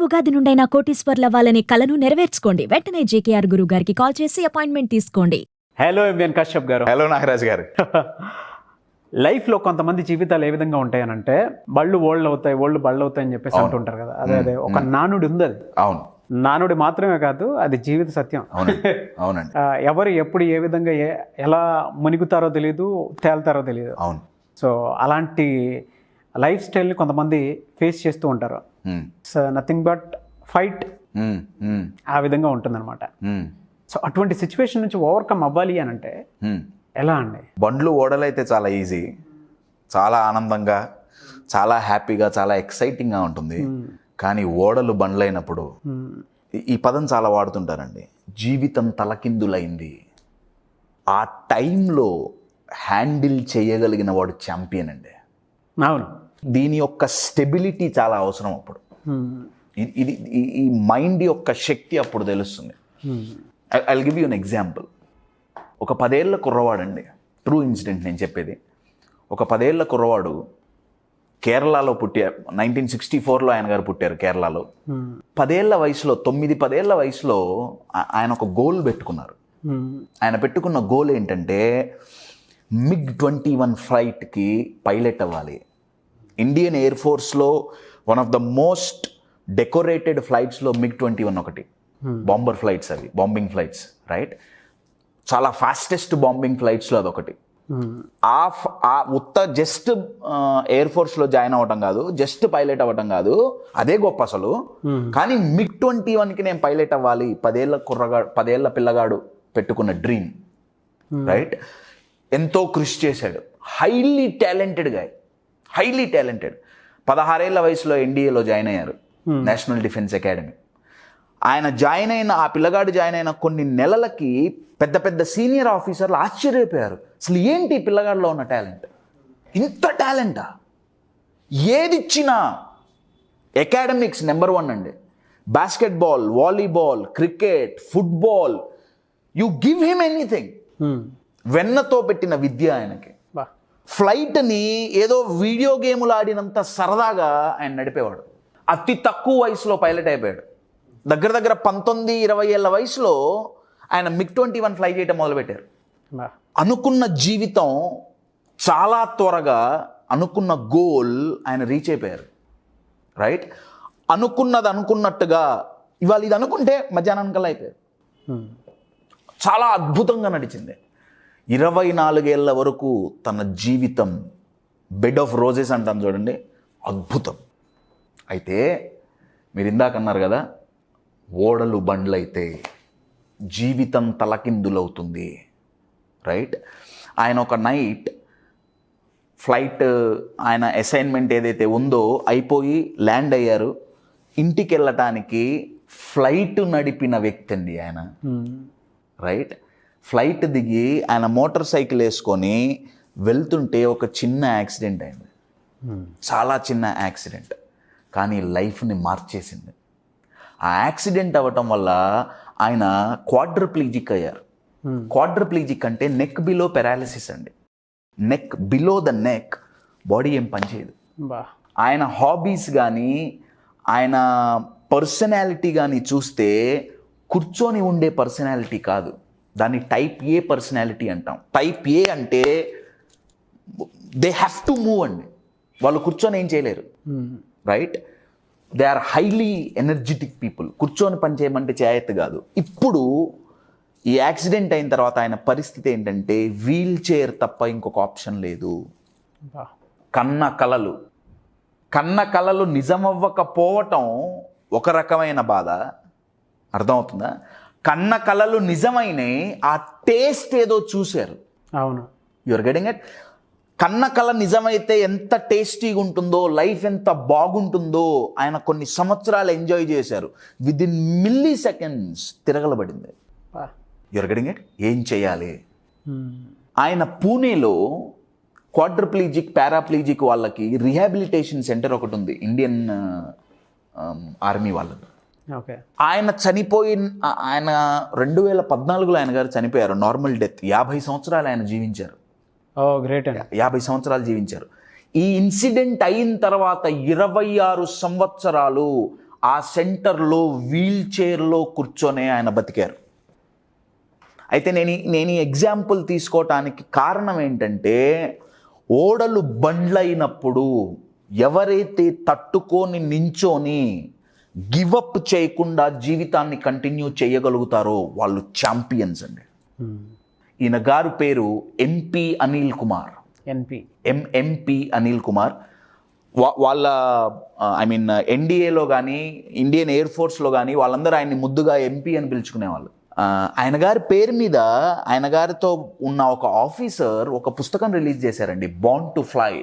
ఉగాది నుండైనా కోటీశ్వర్లవ్వాలనే కలను నెరవేర్చుకోండి. వెంటనే జేకేఆర్ గురువు గారికి కాల్ చేసి అపాయింట్మెంట్ తీసుకోండి. హలో ఎంఎన్ కశ్యప్ గారు. హలో నాగరాజ్ గారు. లైఫ్లో కొంతమంది జీవితాలు ఏ విధంగా ఉంటాయనంటే బళ్ళు ఓళ్ళు అవుతాయి, ఓళ్ళు బళ్ళు అవుతాయి అని చెప్పేసి అంటుంటారు కదా. అదే ఒక నానుడి ఉంది. అది అవును, నానుడి మాత్రమే కాదు, అది జీవిత సత్యం. అవునండి. ఎవరు ఎప్పుడు ఏ విధంగా ఎలా మునిగుతారో తెలియదు, తేలుతారో తెలియదు. అవును. సో అలాంటి లైఫ్ స్టైల్ని కొంతమంది ఫేస్ చేస్తూ ఉంటారు. నథింగ్ బట్ ఫైట్ ఆ విధంగా ఉంటుందన్నమాట. సో అటువంటి సిచ్యువేషన్ నుంచి ఓవర్కమ్ అవ్వాలి అని అంటే ఎలా అండి? బండ్లు ఓడలైతే చాలా ఈజీ, చాలా ఆనందంగా, చాలా హ్యాపీగా, చాలా ఎక్సైటింగ్గా ఉంటుంది. కానీ ఓడలు బండ్లైనప్పుడు ఈ పదం చాలా వాడుతుంటారండి. జీవితం తలకిందులైంది. ఆ టైంలో హ్యాండిల్ చేయగలిగిన వాడు ఛాంపియన్ అండి. అవును. దీని యొక్క స్టెబిలిటీ చాలా అవసరం. అప్పుడు ఇది ఈ మైండ్ యొక్క శక్తి అప్పుడు తెలుస్తుంది. I give you an example. ఒక 10 ఏళ్ల కుర్రవాడండి, ట్రూ ఇన్సిడెంట్ నేను చెప్పేది. ఒక 10 ఏళ్ల కుర్రవాడు కేరళలో 1964లో ఆయన గారు పుట్టారు కేరళలో. 10 ఏళ్ల వయసులో, 9-10 ఏళ్ల వయసులో ఆయన ఒక గోల్ పెట్టుకున్నారు. ఆయన పెట్టుకున్న గోల్ ఏంటంటే MiG-21 ఫ్లైట్కి పైలట్ అవ్వాలి. ఇండియన్ ఎయిర్ ఫోర్స్లో one of the most decorated ఫ్లైట్స్లో MiG-21 ఒకటి. బాంబర్ ఫ్లైట్స్, అవి బాంబింగ్ ఫ్లైట్స్, రైట్? చాలా ఫాస్టెస్ట్ బాంబింగ్ ఫ్లైట్స్లో అదొకటి. జస్ట్ ఎయిర్ ఫోర్స్లో జాయిన్ అవ్వటం కాదు, జస్ట్ పైలట్ అవ్వటం కాదు, అదే గొప్ప అసలు. కానీ MiG-21కి నేను పైలట్ అవ్వాలి, 10 ఏళ్ల పిల్లగాడు పెట్టుకున్న డ్రీమ్, రైట్? ఎంతో కృషి చేశాడు. Highly talented guy, highly talented. 16 ఏళ్ల వయసులో ఎన్డీఏలో జాయిన్ అయ్యారు, నేషనల్ డిఫెన్స్ అకాడమీ. ఆ పిల్లగాడు జాయిన్ అయిన కొన్ని నెలలకి పెద్ద పెద్ద సీనియర్ ఆఫీసర్లు ఆశ్చర్యపోయారు. అసలు ఏంటి ఈ పిల్లగాడిలో ఉన్న టాలెంట్? ఇంత టాలెంటా? ఏదిచ్చినా అకాడమిక్స్ నెంబర్ 1 అండి. Basketball, volleyball, cricket, football, you give him anything. వెన్నతో పెట్టిన విద్య ఆయనకి. ఫ్లైట్ని ఏదో వీడియో గేములు ఆడినంత సరదాగా ఆయన నడిపేవాడు. అతి తక్కువ వయసులో పైలట్ అయిపోయాడు. దగ్గర 19-20 ఏళ్ళ వయసులో ఆయన MiG-21 ఫ్లై చేయటం మొదలుపెట్టారు. అనుకున్న జీవితం చాలా త్వరగా, అనుకున్న గోల్ ఆయన రీచ్ అయిపోయారు, రైట్? అనుకున్నట్టుగా ఇవాళ ఇది అనుకుంటే మధ్యాహ్నం కల్లా అయిపోయారు. చాలా అద్భుతంగా నడిచింది. 24 ఏళ్ళ వరకు తన జీవితం బెడ్ ఆఫ్ రోజెస్ అంటాం చూడండి, అద్భుతం. అయితే మీరు ఇందాక అన్నారు కదా, ఓడలు బండ్లైతే జీవితం తలకిందులవుతుంది, రైట్? ఆయన ఒక నైట్ ఫ్లైట్, ఆయన అసైన్మెంట్ ఏదైతే ఉందో అయిపోయి ల్యాండ్ అయ్యారు. ఇంటికి వెళ్ళటానికి ఫ్లైట్ నడిపిన వ్యక్తి అండి ఆయన, రైట్? ఫ్లైట్ దిగి ఆయన మోటార్ సైకిల్ వేసుకొని వెళ్తుంటే ఒక చిన్న యాక్సిడెంట్ అయింది. చాలా చిన్న యాక్సిడెంట్, కానీ లైఫ్ని మార్చేసింది. ఆ యాక్సిడెంట్ అవ్వటం వల్ల ఆయన క్వాడ్రిప్లీజిక్ అయ్యారు. క్వాడ్రిప్లీజిక్ అంటే నెక్ బిలో పెరాలిసిస్ అండి. Neck below the neck body ఏం పనిచేయదు. ఆయన హాబీస్ కానీ, ఆయన పర్సనాలిటీ కానీ చూస్తే కూర్చొని ఉండే పర్సనాలిటీ కాదు, దాన్ని టైప్ ఏ పర్సనాలిటీ అంటాం. టైప్ ఏ అంటే దే హ్యావ్ టు మూవ్ అండి, వాళ్ళు కూర్చొని ఏం చేయలేరు, right? They are highly energetic people. కూర్చొని పని చేయమంటే చేయత్తు కాదు. ఇప్పుడు ఈ యాక్సిడెంట్ అయిన తర్వాత ఆయన పరిస్థితి ఏంటంటే వీల్ చైర్ తప్ప ఇంకొక ఆప్షన్ లేదు. కన్న కలలు నిజమవ్వకపోవటం ఒక రకమైన బాధ, అర్థమవుతుందా? కన్న కలలు నిజమైనవి, ఆ టేస్ట్ ఏదో చూశారు. అవును, యువర్ గెటింగ్ ఇట్? కన్న కళ నిజమైతే ఎంత టేస్టీగా ఉంటుందో, లైఫ్ ఎంత బాగుంటుందో ఆయన కొన్ని సంవత్సరాలు ఎంజాయ్ చేశారు. విదిన్ మిల్లీ సెకండ్స్ తిరగలబడింది. Your getting it? ఏం చేయాలి? ఆయన పూణేలో క్వాడ్రిప్లీజిక్, పారాప్లీజిక్ వాళ్ళకి రీహాబిలిటేషన్ సెంటర్ ఒకటి ఉంది, ఇండియన్ ఆర్మీ వాళ్ళది. ఆయన 2014లో ఆయన గారు చనిపోయారు, నార్మల్ డెత్. 50 సంవత్సరాలు ఆయన జీవించారు. గ్రేట్. 50 సంవత్సరాలు జీవించారు. ఈ ఇన్సిడెంట్ అయిన తర్వాత 26 సంవత్సరాలు ఆ సెంటర్లో వీల్ చైర్లో కూర్చొనే ఆయన బతికారు. అయితే నేను ఈ ఎగ్జాంపుల్ తీసుకోవటానికి కారణం ఏంటంటే, ఓడలు బండ్లైనప్పుడు ఎవరైతే తట్టుకొని నించోని గివప్ చేయకుండా జీవితాన్ని కంటిన్యూ చేయగలుగుతారో వాళ్ళు ఛాంపియన్స్ అండి. ఈయన గారు పేరు ఎంపీ అనిల్ కుమార్. ఎంపీ అనిల్ కుమార్. వాళ్ళ ఎన్డీఏలో కానీ ఇండియన్ ఎయిర్ ఫోర్స్లో కానీ వాళ్ళందరూ ఆయన్ని ముద్దుగా ఎంపీ అని పిలుచుకునేవాళ్ళు. ఆయన గారి పేరు మీద ఆయన గారితో ఉన్న ఒక ఆఫీసర్ ఒక పుస్తకం రిలీజ్ చేశారండి, బాండ్ టు ఫ్లై.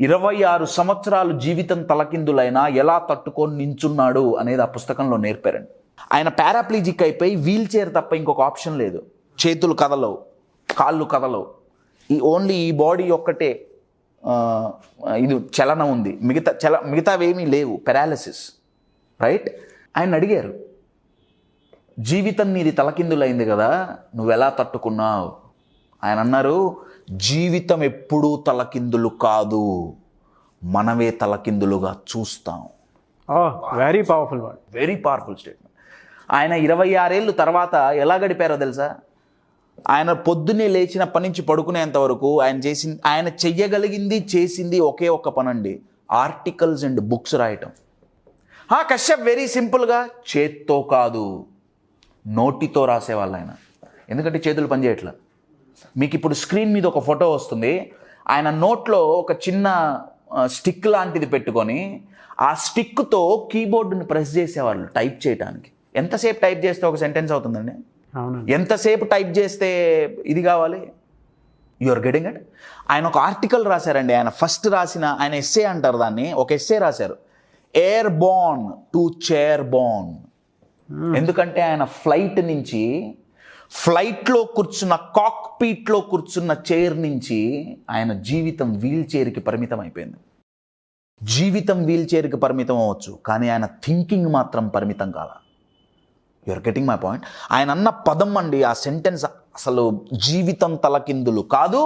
26 సంవత్సరాలు జీవితం తలకిందులైనా ఎలా తట్టుకొని నించున్నాడు అనేది ఆ పుస్తకంలో నేర్పారండి. ఆయన పారాప్లీజిక్ అయిపోయి వీల్ చైర్ తప్ప ఇంకొక ఆప్షన్ లేదు. చేతులు కదలవు, కాళ్ళు కదలవు, ఓన్లీ ఈ బాడీ ఒక్కటే ఇది చలనం ఉంది, మిగతావేమీ లేవు, పెరాలిసిస్. రైట్? ఆయన అడిగారు, జీవితం నీది తలకిందులైంది కదా, నువ్వెలా తట్టుకున్నావు? ఆయన అన్నారు, జీవితం ఎప్పుడూ తలకిందులు కాదు, మనమే తలకిందులుగా చూస్తాం. Very powerful word, very powerful statement. ఆయన 26 ఏళ్ళు తర్వాత ఎలా గడిపారో తెలుసా? ఆయన పొద్దున్నే లేచినప్పటి నుంచి పడుకునేంత వరకు ఆయన చెయ్యగలిగింది చేసింది ఒకే ఒక్క పనండి, ఆర్టికల్స్ అండ్ బుక్స్ రాయటం. కశ్యప్ వెరీ సింపుల్గా చేత్తో కాదు, నోటితో రాసేవాళ్ళు ఆయన. ఎందుకంటే చేతులు పనిచేయట్లా. మీకు ఇప్పుడు స్క్రీన్ మీద ఒక ఫోటో వస్తుంది, ఆయన నోట్లో ఒక చిన్న స్టిక్ లాంటిది పెట్టుకొని ఆ స్టిక్తో కీబోర్డుని ప్రెస్ చేసేవాళ్ళు టైప్ చేయడానికి. ఎంతసేపు టైప్ చేస్తే ఒక సెంటెన్స్ అవుతుందండి? ఎంతసేపు టైప్ చేస్తే ఇది కావాలి? You are getting it? ఆయన ఒక ఆర్టికల్ రాశారండి. ఆయన ఫస్ట్ రాసిన, ఆయన ఎస్సే అంటారు దాన్ని, ఒక ఎస్సే రాశారు, air Born to chair Born. ఎందుకంటే ఆయన ఫ్లైట్లో కూర్చున్న కాక్పీట్లో కూర్చున్న చైర్ నుంచి ఆయన జీవితం వీల్ చైర్కి పరిమితం అయిపోయింది. జీవితం వీల్ చైర్కి పరిమితం అవ్వచ్చు, కానీ ఆయన థింకింగ్ మాత్రం పరిమితం కాల. You are getting my point? ఆయన అన్న పదం అండి, ఆ సెంటెన్స్ అసలు జీవితం తలకిందులు కాదు,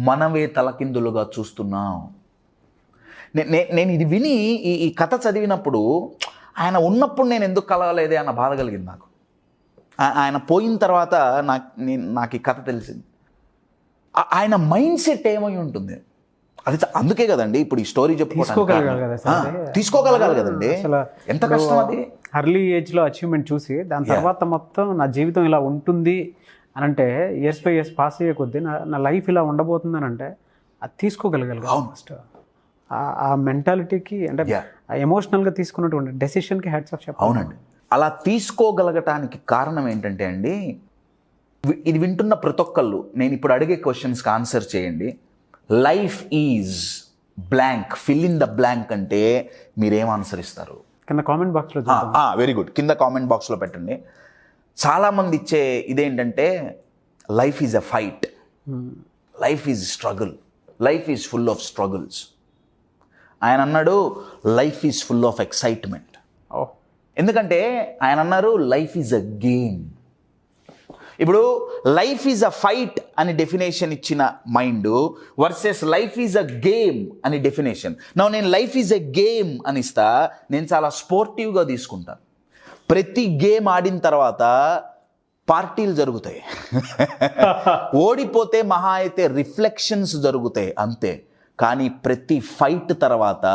మనమే తలకిందులుగా చూస్తున్నాం. నేను ఇది విని ఈ కథ చదివినప్పుడు, ఆయన ఉన్నప్పుడు నేను ఎందుకు కలగలేదే అన్న బాధ కలిగింది నాకు. ఆయన పోయిన తర్వాత నాకు ఈ కథ తెలిసింది. ఆయన మైండ్ సెట్ ఏమై ఉంటుంది అది. అందుకే కదండి ఇప్పుడు ఈ స్టోరీ తీసుకోగలగాలి కదండి. ఎంత కష్టం అది. అర్లీ ఏజ్లో అచీవ్మెంట్ చూసి దాని తర్వాత మొత్తం నా జీవితం ఇలా ఉంటుంది అని అంటే, ఇయర్స్ బై ఇయర్స్ పాస్ అయ్యే కొద్దీ నా లైఫ్ ఇలా ఉండబోతుంది అని అంటే అది తీసుకోగలగాలి ఫస్ట్. ఆ మెంటాలిటీకి అంటే ఎమోషనల్గా తీసుకున్నటువంటి డెసిషన్కి హ్యాట్స్ ఆఫ్ చెప్పాలి. అవునండి. అలా తీసుకోగలగటానికి కారణం ఏంటంటే అండి, ఇది వింటున్న ప్రతి ఒక్కళ్ళు నేను ఇప్పుడు అడిగే క్వశ్చన్స్కి ఆన్సర్ చేయండి. Life is blank, fill in the blank అంటే మీరేం ఆన్సర్ ఇస్తారు? కింద కామెంట్ బాక్స్లో. వెరీ గుడ్, కింద కామెంట్ బాక్స్లో పెట్టండి. చాలామంది ఇచ్చే ఇదేంటంటే, life is a fight, life is struggle, life is full of struggles. ఆయన అన్నాడు life is full of excitement. ఎందుకంటే ఆయన అన్నారు లైఫ్ ఈజ్ అ గేమ్. ఇప్పుడు లైఫ్ ఈజ్ అ ఫైట్ అని డెఫినేషన్ ఇచ్చిన mind versus life is a game అని definition. నేను లైఫ్ ఈజ్ అ గేమ్ అని ఇస్తా, నేను చాలా స్పోర్టివ్గా తీసుకుంటాను. ప్రతి గేమ్ ఆడిన తర్వాత పార్టీలు జరుగుతాయి, ఓడిపోతే మహా అయితే రిఫ్లెక్షన్స్ జరుగుతాయి అంతే. కానీ ప్రతి ఫైట్ తర్వాత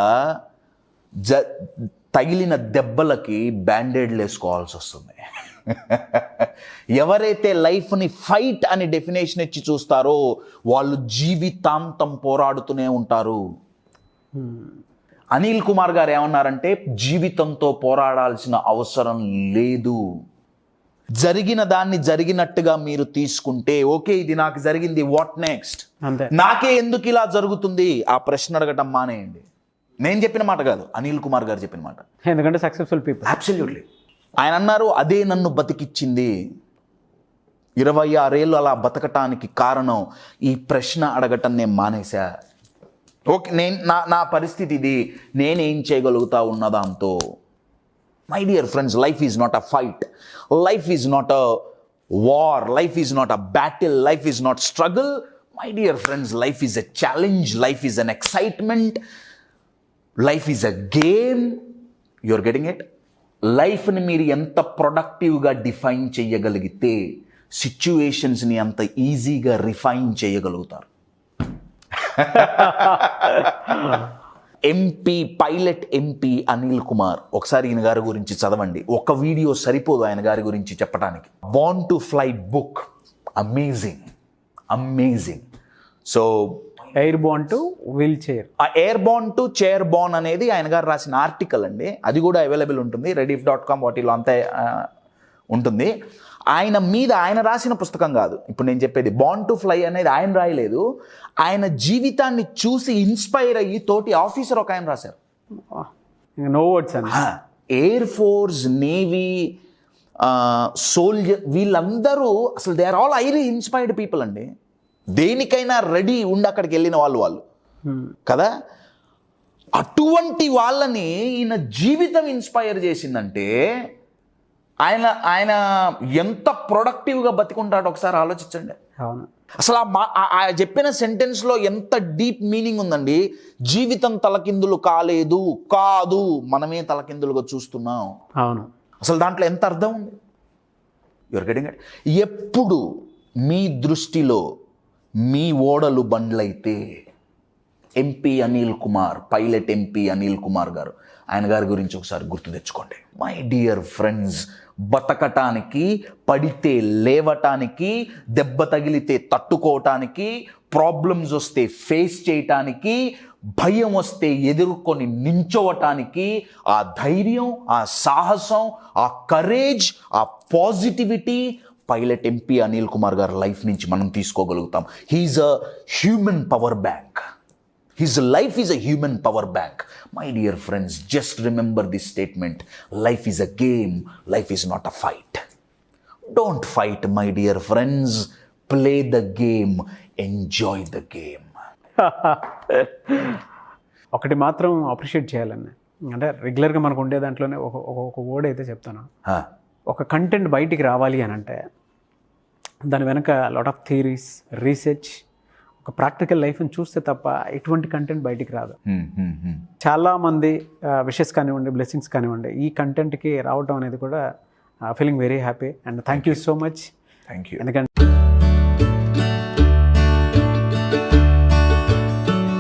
తగిలిన దెబ్బలకి బ్యాండేడ్లు వేసుకోవాల్సి వస్తుంది. ఎవరైతే లైఫ్ని ఫైట్ అని డెఫినేషన్ ఇచ్చి చూస్తారో వాళ్ళు జీవితాంతం పోరాడుతూనే ఉంటారు. అనిల్ కుమార్ గారు ఏమన్నారంటే, జీవితంతో పోరాడాల్సిన అవసరం లేదు. జరిగిన దాన్ని జరిగినట్టుగా మీరు తీసుకుంటే, ఓకే ఇది నాకు జరిగింది, వాట్ నెక్స్ట్, నాకే ఎందుకు ఇలా జరుగుతుంది, ఆ ప్రశ్న అడగటం మానేయండి. నేను చెప్పిన మాట కాదు, అనిల్ కుమార్ గారు చెప్పిన మాట. ఎందుకంటే సక్సెస్ఫుల్ పీపుల్. అబ్సల్యూట్లీ. ఆయన అన్నారు అదే నన్ను బతికిచ్చింది. 26 ఏళ్ళు అలా బతకటానికి కారణం ఈ ప్రశ్న అడగటం నేను మానేశా. ఓకే నా పరిస్థితి ఇది, నేనేం చేయగలుగుతా ఉన్నదాంతో. My dear friends, life is not a fight, life is not a war, life is not a battle, life is not struggle. My dear friends, life is a challenge, life is an excitement, life is a game, you're getting it. లైఫ్ని మీరు ఎంత ప్రొడక్టివ్గా define చేయగలిగితే సిచ్యువేషన్స్ని అంత ఈజీగా refine చేయగలుగుతారు. Pilot MP Anil Kumar, ఒకసారి ఈయన గారి గురించి చదవండి, ఒక వీడియో సరిపోదు ఆయన గారి గురించి చెప్పడానికి. Born to fly book, amazing. So airborne to wheelchair, ఆ airborne to chair born అనేది ఆయన గారు రాసిన ఆర్టికల్ అండి. అది కూడా అవైలబుల్ ఉంటుంది, rediff.com వాటిలో అంతా ఉంటుంది. ఆయన రాసిన పుస్తకం కాదు ఇప్పుడు నేను చెప్పేది. బార్న్ టు ఫ్లై అనేది ఆయన రాయలేదు, ఆయన జీవితాన్ని చూసి ఇన్స్పైర్ అయ్యి తోటి ఆఫీసర్ ఒక ఆయన రాశారు. నో వర్డ్స్ అండి. ఎయిర్ ఫోర్స్, నేవీ, సోల్జర్, వీళ్ళందరూ అసలు they are all highly inspired people అండి. దేనికైనా రెడీ ఉండి అక్కడికి వెళ్ళిన వాళ్ళు కదా. అటువంటి వాళ్ళని ఈయన జీవితం ఇన్స్పైర్ చేసిందంటే ఆయన ఎంత ప్రొడక్టివ్గా బతికుంటాడో ఒకసారి ఆలోచించండి. అవును, అసలు ఆ చెప్పిన సెంటెన్స్లో ఎంత డీప్ మీనింగ్ ఉందండి. జీవితం తలకిందులు కాదు, మనమే తలకిందులుగా చూస్తున్నాం. అవును, అసలు దాంట్లో ఎంత అర్థం ఉంది. Your getting it. ఎప్పుడు మీ దృష్టిలో మీ ఓడలు బండ్లైతే MP Anil Kumar, pilot MP Anil Kumar గారు, ఆయన గారి గురించి ఒకసారి గుర్తు తెచ్చుకోండి. మై డియర్ ఫ్రెండ్స్, బతకటానికి, పడితే లేవటానికి, దెబ్బ తగిలితే తట్టుకోవటానికి, ప్రాబ్లమ్స్ వస్తే ఫేస్ చేయటానికి, భయం వస్తే ఎదుర్కొని నించోవటానికి ఆ ధైర్యం, ఆ సాహసం, ఆ కరేజ్, ఆ positivity pilot MP Anil Kumar గారి లైఫ్ నుంచి మనం తీసుకోగలుగుతాం. He's a human power bank. His life is a human power bank. My dear friends, just remember this statement. Life is a game. Life is not a fight. Don't fight, my dear friends. Play the game. Enjoy the game. ఒకటి మాత్రం appreciate చేయాలండి, అంటే రెగ్యులర్గా మనకు ఉండే దాంట్లోనే ఒక word అయితే చెప్తాను. ఒక కంటెంట్ బయటికి రావాలి అని అంటే దాని వెనక లాట్ ఆఫ్ థియరీస్, రీసెర్చ్, ఒక ప్రాక్టికల్ లైఫ్ని చూస్తే తప్ప ఎటువంటి కంటెంట్ బయటికి రాదు. చాలామంది విషెస్ కానివ్వండి, బ్లెస్సింగ్స్ కానివ్వండి, ఈ కంటెంట్కి రావడం అనేది కూడా feeling very happy and thank you so much. Thank you. ఎందుకంటే